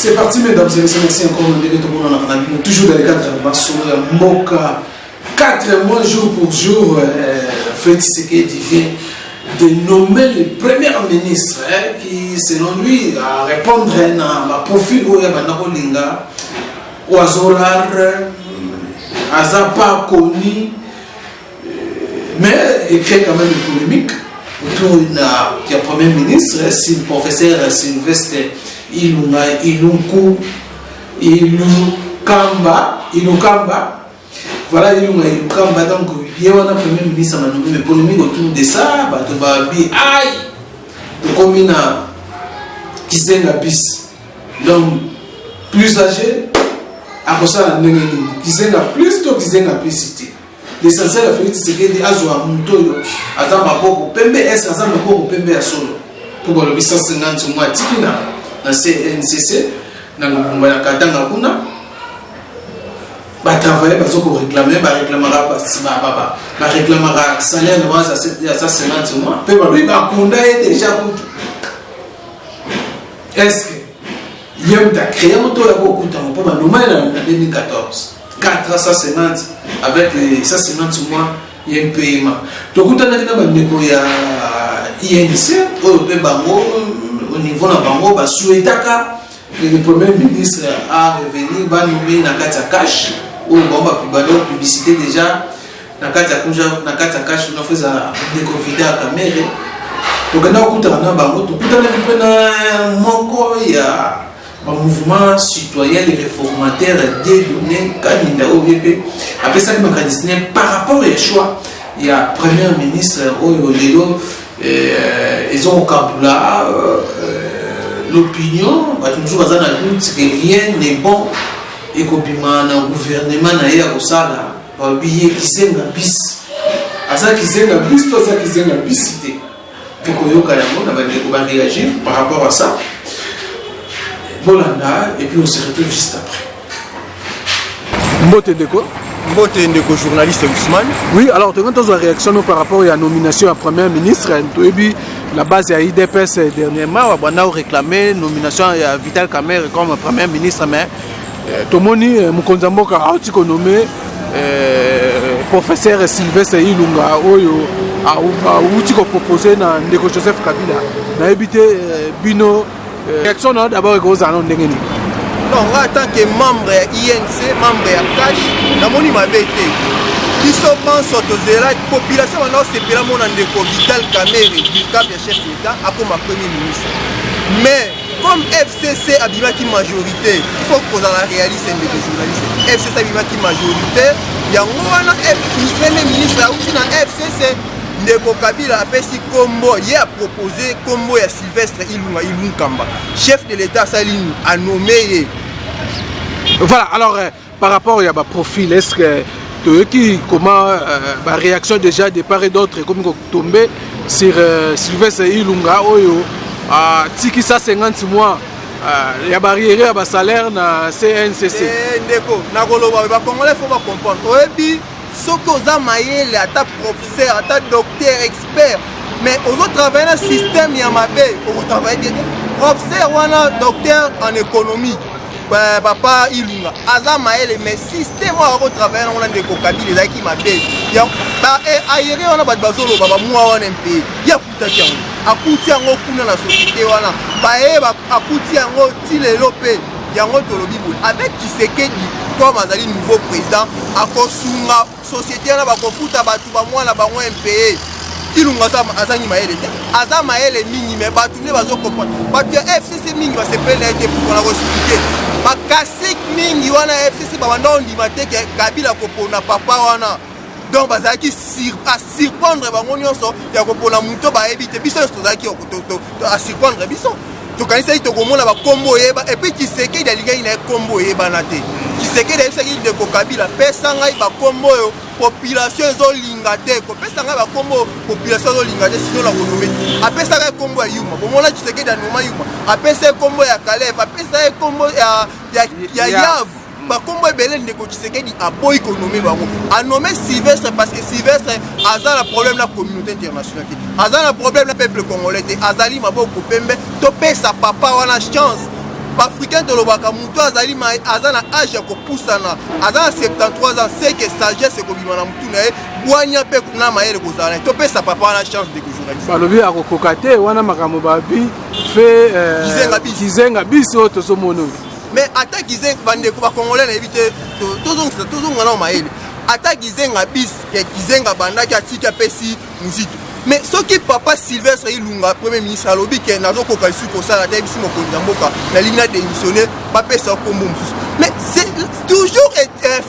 C'est parti, mesdames et messieurs, merci encore de tout le monde. On a toujours dans les cadres de Massoura, Moka, 4 mois jour pour jour, Félix Tshisekedi vient de nommer le premier ministre qui, selon lui, a répondre à un profil où il y a un linga, oisolar, Aza pas connu, mais il crée quand même une polémique autour du premier ministre, le professeur Sylvestre Ilunku Ilukamba. Voilà, Ilukamba, donc il y a un premier ministre qui a nommé une polémique autour de ça, aïe, le commune qui s'est la piste. Donc, plus âgé, à cause de la qui s'est la plus tôt qui s'est la piste. L'essentiel de Félix Tshisekedi a joué à Moutoyo, à Zambako, Pembe, est-ce à Zambako, Pembe à Solo. Pour le 850 mois, Tikina, dans le CNCC, dans le Katanga Kuna, travailler pour réclamer, réclamer salaire de 150 mois. Puis lui, il déjà pour tout. Est-ce que il y a créé un tour pour en 2014 450 avec les 150 mois, il y a un paiement. Donc, il y a INC au niveau de Bango, le premier ministre a revenu, va nommer Nakata Cash, où on va publicité déjà. Nakata Cash, on a fait des confidences à la caméra. Donc, il y a un mouvement citoyen et réformateur des données candidat au VP. Après ça, par rapport au choix, il y a le premier ministre ils ont au Kabula l'opinion, toujours dans la lutte, que rien n'est bon et qu'au gouvernement n'a pas ça là, qui s'est la bis. À ça qui s'est la bis, tout ça qui s'est la bisité. Puis on va réagir par rapport à ça. Bolanda, et puis on se retrouve juste après. Mbote Ndeko, journaliste Ousmane. Oui, alors tu as une réaction par rapport à la nomination à Premier ministre. La base de l'IDPS dernièrement, on a réclamé la nomination à Vital Kamerhe comme Premier ministre. Mais tout le monde a nommé professeur Sylvestre Ilunga a proposé à Ndeko Joseph Kabila. On a évité Bino. Réaction d'abord aux annonces de Ngeni. Non, en tant que membre de INC, membre de CACH, na moni mabete. Qui sont pensés aux la population maintenant c'est pour mon Ndeko Vital Kamerhe, du cap de chef d'État, à comme premier ministre. Mais comme FCC a bien qui majorité, il faut qu'on la réalise des journalistes. FCC a bien qui majorité, il y a un premier ministre là aussi dans FCC. Ndeko Kabila a fait combo, il a proposé combo à Sylvestre Ilunkamba, chef de l'État Saline, a nommé. Voilà, alors par rapport à un profil, est-ce que comment la réaction déjà de part et d'autre, comme tombé sur Sylvestre Ilunga, tiki ça 50 mois, il y a barrière à salaire dans CNCC. Ndeko, les Congolais faut comprendre. Sauf aux amayels, à ta professeur, à ta docteur, expert. Mais aux autres travaillent dans le système Yamabé, aux travaillent bien. Professeur ou un docteur en économie, papa Ilunga, Azamayel, mais système où on travaille dans le Kabila, les qui m'appellent. Ailleurs, on a pas de bazolo, papa, moi, on a un pays. Il y a Koutakian. À Koutiango, dans la société, on a. À Koutiango, Tilelopé, Yango Tolobibou. Avec Tshisekedi, comme Azali, nouveau président, à Kosunga, société, on a Bakofuta, Batouba, la Bango MPE. Ilunga Azani Maël, Azamaël est mini, mais Batouné va se comprendre. Parce que FCC Ming va se plaindre pour la restituer. Parce que Kassik Ming, il y a FCC, il dit que Kabila Kopona, papa, wana. Donc, il y a qui surprendre, il y a Kopona Mouto, il y a éviter, il y a surprendre, tu connais ça, il y a un combo, et puis tu sais qu'il y a un combo, tu sais qu'il y a un Kabila, personne n'a un combo, population est lingate, personne n'a un combo, population est lingate, sinon la renommée. Après ça, il y a un combo à Yuma, au moment là, tu sais qu'il y a un Yuma, après ça, il y a un combo à Kalef, après ça, il y a un combo à Yav. Comme Belén de Tshisekedi a beau économie, a nommé Sylvestre parce que Sylvestre a un problème de la communauté internationale, a un problème du peuple congolais, Azali m'a beaucoup pembe, topé sa papa, on a chance. Africain de l'Obaka Mouto Azali Azana âge à Kopusana, Azana 73 ans, c'est que sagesse et Kobimana Moutoune, Boigna Pekuna Maël Gozana, Topé sa papa la chance de journaliste. Balobi à Kokate, Wana Makamobabi, fait Gizenga Biso, Tosomono. Mais attaque Gizenga Bande Congolais, éviter toujours un Maël. Attaque Gizenga Bis, Gizenga Banda, Katika Pessi, Mouzito. Mais ce qui papa Sylvestre Ilunga, premier ministre à l'Obi, qui est dans la la ligne a démissionné, papa ça comme mais c'est toujours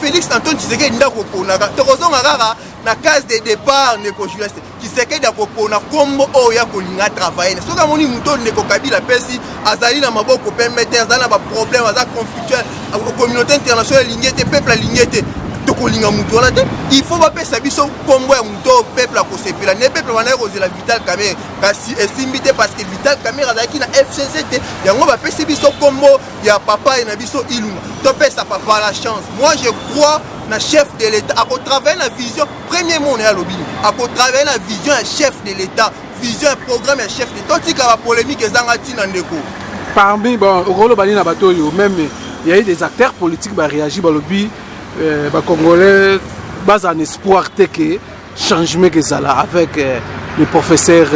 Félix Antoine Tshisekedi Ndakopona. Torozo Ngara, na case de départ, Neko Juleste, Tshisekedi Ndakopona, combo Oya Kolinga travailler. Ce que mon mouton Neko Kabila Pessi, Azali na Maboko permettre, Azana ba problème, Azana conflictuel, la communauté internationale, lignité, peuple à lignité. Il faut pas faire ça comme un peuple à Kosepela. Les peuples vont aller la Vital Caméra. Parce que Vital Caméra a na FCCT. Il y a un peu de combo. Il y a papa et Nabiso Ilunga. Topé sa papa la chance. Moi je crois na chef de l'État. À travers la vision, premier monde est à l'objet. À travers la vision, un chef de l'État. Vision, un programme, un chef de l'État. Tout ce polémique est dans Ndeko. Parmi, bon, au Rolo Bani Nabato, même il y a eu des acteurs politiques qui ont réagi à l'objet. Les Congolais basent un espoir que changement que ça là avec le professeur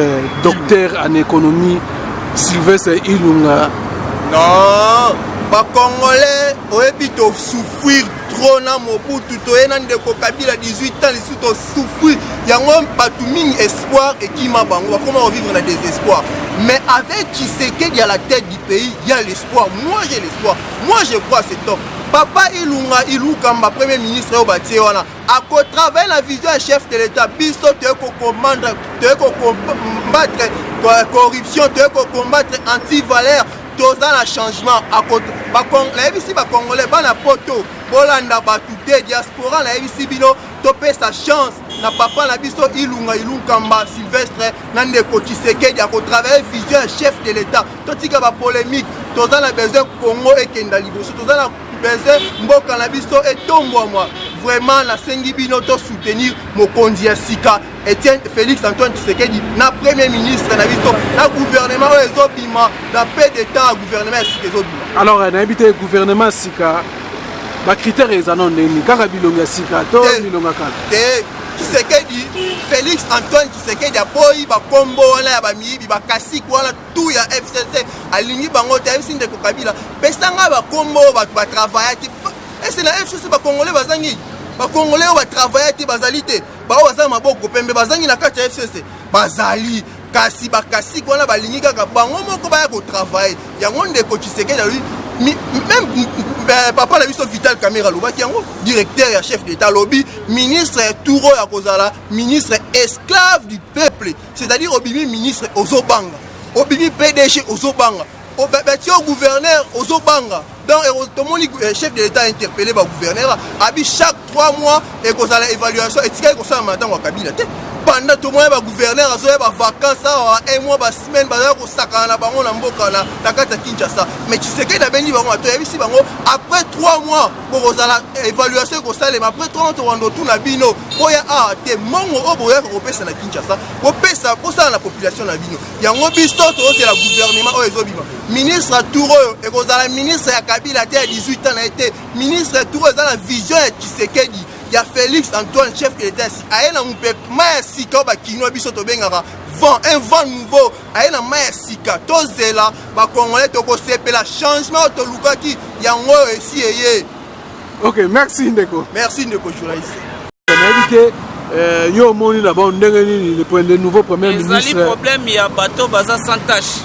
docteur en économie Sylvestre Ilunga. Non, les Congolais ont souffrir trop dans Mobutu, Ndeko Kabila 18 ans, ils ont souffrir. Il y a un espoir et qui m'a bango. Comment vivre dans le désespoir? Mais avec Tshisekedi à la tête du pays, il y a l'espoir. Moi j'ai l'espoir. Moi je crois à cet homme. Papa Ilunga Ilukamba, premier ministre au Batiwana, à travers la vision du chef de l'État, Bisto te combattre la corruption, te combattre anti-valeur, tout ça le changement. La ici ba Congolais, ba na poto, bolanda batute diaspora, la ici bino, topé sa chance. Na papa na biso Ilukamba Sylvestre, Ndeko Tshisekedi à travers la vision du chef de l'État. Totika ba polémique, tout ça la besoin Congo et Kenda Liboso, tout ça Mboka na biso et tombo moi vraiment la sengi bino to soutenir Mokonzi ya Sika Etienne Félix Antoine Tshisekedi na premier ministre na biso na gouvernement ezobima na paix d'état gouvernement Sika ezobima. Alors na habité gouvernement Sika ba critères ezano neni kaka bilonga Sika to bilonga kala Tshisekedi Félix Antoine Tshisekedi apoyi ba kombo wana ya ba miyibi ba kasik wana tout ya FCC alingi bango ta FCC Ndeko Kabila pesanga ba kombo ba travailler et c'est la FCC ba congolais bazangi ba congolais ba travailler bazali te ba bazama maboko pembe bazangi na kati ya FCC bazali kasi ba kasik wana balingi kaka bango moko ba ya ko travailler yango Ndeko Tshisekedi même papa la biso Vital Caméra lobaki yango directeur et chef d'état lobby ministre Touro ya kozala ministre esclave du peuple, c'est-à-dire obimi ministre ozobanga obimi PDG ozobanga obati au gouverneur ozobanga donc tomoni chef de l'état interpellé ba gouverneur abi chaque 3 mois et kozala évaluation et tika kosala matango ya Kabila te pendant tout mois ba gouverneur azoya ba vacances un mois ba semaine ba ko sakana na bango na mboka na kata Kinshasa mais tu sais que da beni bango to yebisi bango après 3 mois ko kozala évaluation ko sale mais après 3 mois to wando tout na bino oya te mongo oboya ko pesa na Kinshasa ko pesa ko sala na population na bino yango biso to c'est la gouvernement o ezobima ministre Touro et kozala ministre ya Kabila te à 18 ans a été ministre Touro dans la vision ya Tshisekedi. Il y a Félix Antoine, chef de l'État. Il y a un peu Sika, un vent nouveau. Il y a un Sika. Tous ces là, les Congolais, le changement de Lukaki. Il y a un ici. Ok, merci Ndeko. Merci Ndeko, journaliste. Yo moni d'abord le point de nouveau premier ministre. Le problème il y a bateau baza sans tâche.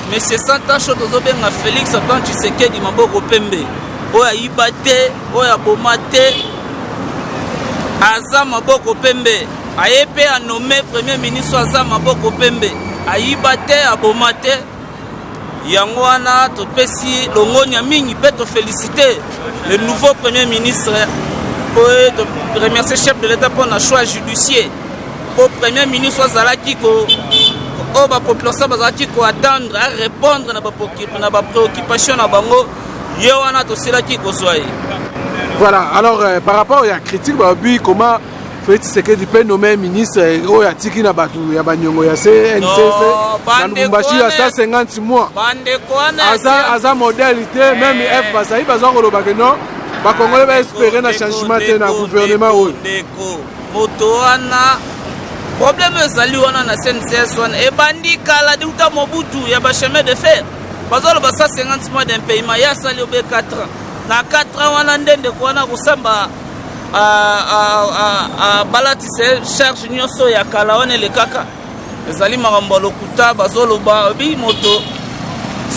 Mais c'est sans tâche de benga Félix Antoine Tshisekedi maboko pembe. Oya ibate, oya bomate. Aza maboko pembe ayepe a nommé premier ministre aza maboko pembe ayibate abomate yango wana topesi longonya mingi pe to féliciter le nouveau premier ministre pour remercier chef de l'État pour un choix judiciaire pour premier ministre azalaki ko o ba population bazalaki ko attendre à répondre na ba préoccupation na bango ye wana to silaki ko soye. Voilà, alors par rapport à la critique, comment Félix Tshisekedi peut nommer ministre au Yatiki na batu ya banyongo ya CNCC na Lubumbashi à 150 mois. Aza modalité même F Basaï bazwa koloba que non ba Congolais va espérer na changement te na gouvernement oyo. Moto wana problème ezali wana na CNCS wana ebandi kala diuta Mobutu ya ba chemin de fer. Bazolo ba 150 mois d'un paiement ya sali obe 4 ans. Na 4 ans wana ndende kwana kusamba balatise charge nyonso ya kala wana le kaka. Ezali makambo lokuta bazolo ba bi moto.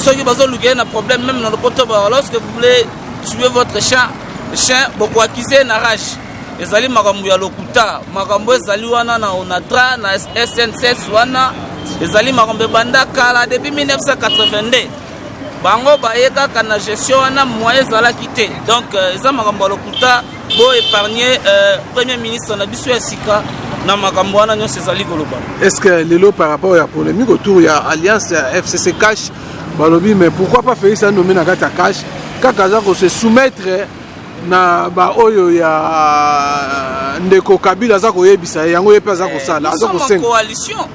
Soki bazolo na problème même dans le poto lorsque vous voulez tuer votre chien beaucoup acquisé na rage. Ezali makambo ya lokuta makambo ezali wana na onatra na SNCS wana ezali makambo banda kala depuis 1982 bango bayeka kana gestion wana moyen ezala quitté donc eza makambo lokuta bo épargner premier ministre na biso ya sika na makambo wana nyonso ezali koloba. Est-ce que lelo par rapport à polémique autour ya alliance FCC Cash balobi mais pourquoi pas Félix a nommé na kata Cash kaka za ko se soumettre na ba oyo ya ndeko Kabila za ko yebisa yango yepa za ko sala za ko senga coalition.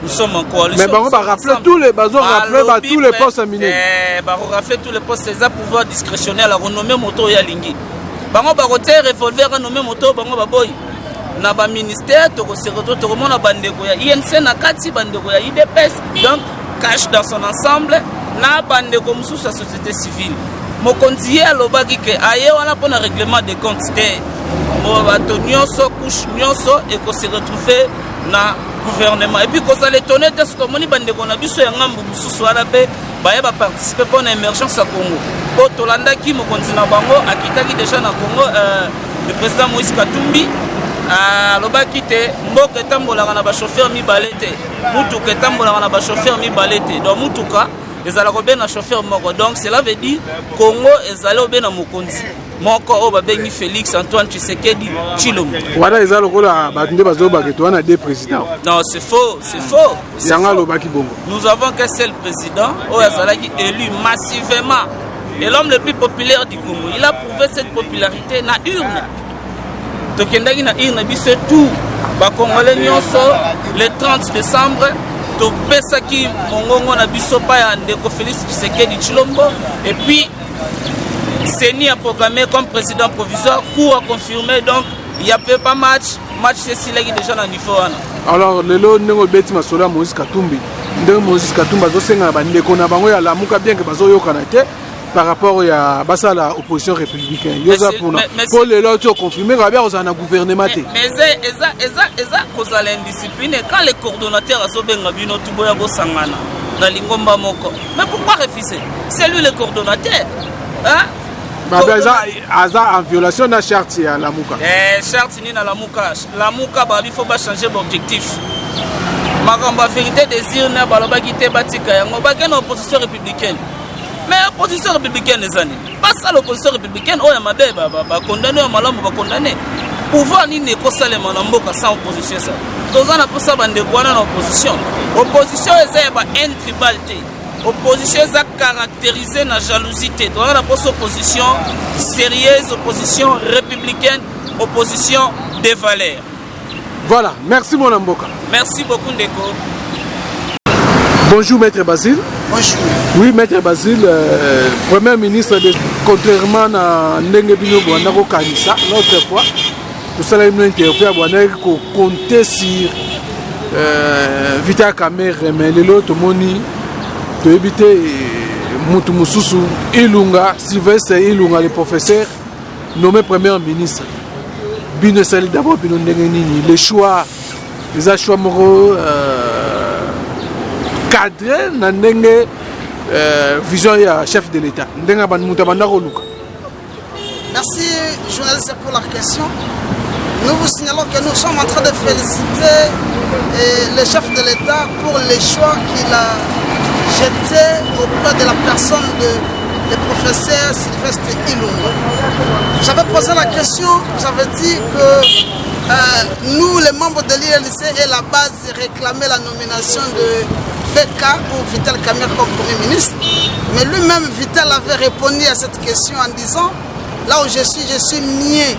Nous sommes en coalition. Mais on va rappeler tous les tous les postes minés. On va rappeler tous les postes, c'est un pouvoir discrétionnaire la renommée moto ya lingi. Bango ba côté revolver renommé moto bango ba boy. Na ba ministère to ko sereto to mona bandeko ya INC na kati bandeko ya IDPS donc cache dans son ensemble na bandeko mususu la société civile. Mokonzi alobaki ke aye wana pona règlement des comptes te. Mo bato nyonso couche nyonso et ko se retrouver na gouvernement et puis qu'on s'allait étonner de ce que moni bande qu'on a vu sur un ngambu mususu ala pe ba yeba participer pour l'émergence à Congo. Po tolanda ki mo kontina bango akitaki déjà na Congo le président Moïse Katumbi alobaki te mboka etambolaka na ba chauffeur mibalete mutuka etambolaka na ba chauffeur mibalete donc mutuka ezala ko bena chauffeur moko donc cela veut dire Congo ezala obena mokonzi moko o babengi Félix Antoine Tshisekedi Tshilombo. Voilà ezala kola batinde bazoba ke toana deux présidents. Non, c'est faux, c'est faux. Yanga lobaki bongo. Nous avons qu'un seul président o ezala qui élu massivement et l'homme le plus populaire du Congo. Il a prouvé cette popularité na urne. Tokendaki na urne biso tout ba Congolais nyonso le 30 décembre to pesaki mongongo na biso pa ya ndeko Félix Tshisekedi Tshilombo et puis Seni a programmé comme président provisoire, cours a confirmé, donc il n'y a pas match c'est s'il est déjà dans le niveau. Alors, le lot de Betty Masola, Moïse Katumbi, de Moïse Katumba, bien que Bazo Yokanate, par rapport à la opposition républicaine. Pour le lot, tu as confirmé, on a un gouvernement. Mais c'est cause à l'indiscipline, quand les coordonnateurs à Sobengabino, Tuboyago Sangana, dans l'Ingomba Moko. Mais pourquoi refuser? C'est lui le coordonnateur. Hein? En violation de la charte à la Mouka. Charte ni na la Mouka. La Mouka, il faut pas changer d'objectif. Ma vérité désir na baloba quitter batika yango ba ken opposition républicaine. Mais opposition républicaine les années. Pas ça l'opposition républicaine oh ya mabe ba condamné au malamu ba condamné. Pouvoir ni ne kosalema na mboka sans opposition ça. Tozana pour ça bande kwana na opposition. Opposition eza ba intribalité. Opposition est caractérisée dans la jalousie. Donc on a une opposition sérieuse, opposition républicaine, opposition des valeurs. Voilà, merci mon Mboka. Merci beaucoup Ndeko. Bonjour Maître Basile. Bonjour. Oui Maître Basile, Premier ministre, contrairement à Ndenge Bino Bouanako Kanissa, l'autre fois, tout ça là il nous interpelle pour compter sur Vita Kamer, mais l'autre moni. De éviter Moutou Moussoussou, Ilunga, Sylvestre Ilunga, le professeur, nommé Premier ministre. Bino Sali d'abord, Bino Ndengenini, les choix, les choix moraux cadrés, Nandenge, vision et chef de l'État. Ndenga Ban Moutabanda Roluka. Merci, journaliste, pour la question. Nous vous signalons que nous sommes en train de féliciter le chef de l'État pour les choix qu'il a jetés auprès de la personne du professeur Sylvestre Ilunga. Vous avez posé la question, vous avez dit que nous, les membres de l'ILC, et la base réclamaient la nomination de VK ou Vital Kamerhe comme Premier ministre. Mais lui-même, Vital avait répondu à cette question en disant, là où je suis mieux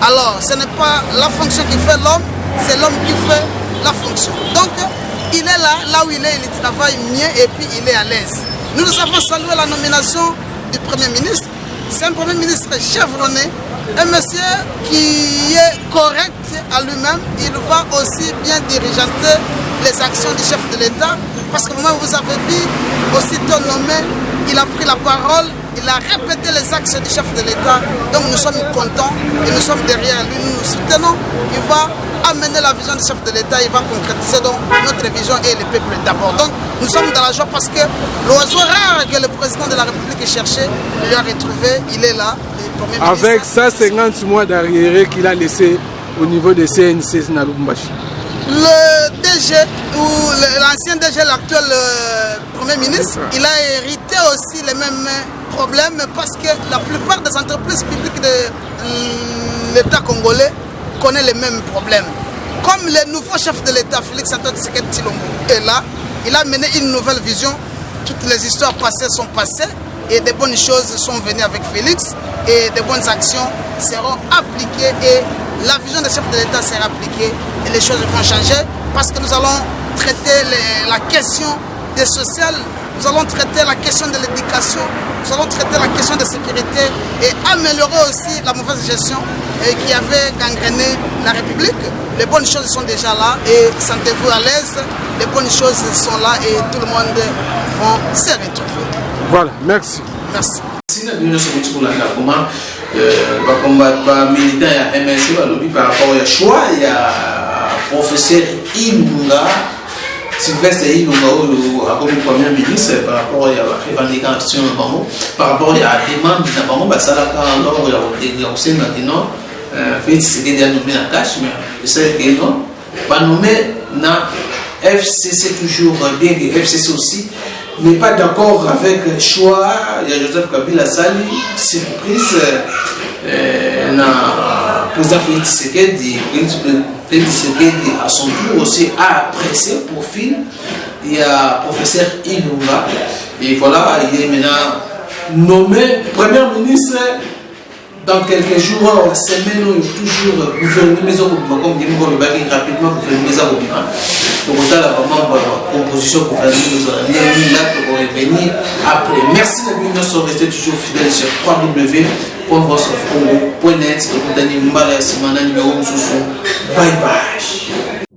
alors ce n'est pas la fonction qui fait l'homme, c'est l'homme qui fait la fonction. Donc, il est là où il est, il travaille mieux et puis il est à l'aise. Nous avons salué la nomination du Premier ministre. C'est un Premier ministre chevronné, un monsieur qui est correct à lui-même. Il va aussi bien diriger les actions du chef de l'État. Parce que moi, vous avez vu, aussitôt nommé, il a pris la parole, il a répété les axes du chef de l'État. Donc nous sommes contents et nous sommes derrière lui, nous nous soutenons. Il va amener la vision du chef de l'État, il va concrétiser donc notre vision et le peuple d'abord. Donc nous sommes dans la joie parce que l'oiseau rare que le président de la République cherchait, il l'a retrouvé, il est là. Avec 150 mois d'arriéré qu'il a laissé au niveau de CNC na Lubumbashi. Le DG, ou l'ancien DG, l'actuel Premier ministre, il a hérité aussi les mêmes problèmes parce que la plupart des entreprises publiques de l'État congolais connaissent les mêmes problèmes. Comme le nouveau chef de l'État, Félix Antoine Tshisekedi Tshilombo, est là, il a mené une nouvelle vision. Toutes les histoires passées sont passées et de bonnes choses sont venues avec Félix et de bonnes actions seront appliquées et la vision du chef de l'État sera appliquée et les choses vont changer parce que nous allons traiter la question des sociales, nous allons traiter la question de l'éducation, nous allons traiter la question de sécurité et améliorer aussi la mauvaise gestion qui avait gangréné la République. Les bonnes choses sont déjà là et sentez-vous à l'aise, les bonnes choses sont là et tout le monde va se retrouver. Voilà, merci. Merci. Militant ya MSC par rapport au choix, il y a professeur Ilunga, Sylvestre Ilunga, comme Premier ministre, par rapport à la revendication, par rapport à la demande de la demande, ça il y a aussi maintenant, Félix Tshisekedi a nommé la tâche, mais c'est que non, pas nommé na FCC toujours bien que FCC aussi n'est pas d'accord avec le choix. Il y a Joseph Kabila Sali, surprise, le président Félix Tshisekedi à son tour aussi a apprécié le profil. Il y a le professeur Ilunga, et voilà, il est maintenant nommé Premier ministre. Dans quelques jours, semaines, toujours gouverner maison comme dit rapidement gouverner maison. Donc on a vraiment la composition pour faire là pour revenir après. Merci de nous rester toujours fidèles sur www.voiceofcongo.net. Bye bye.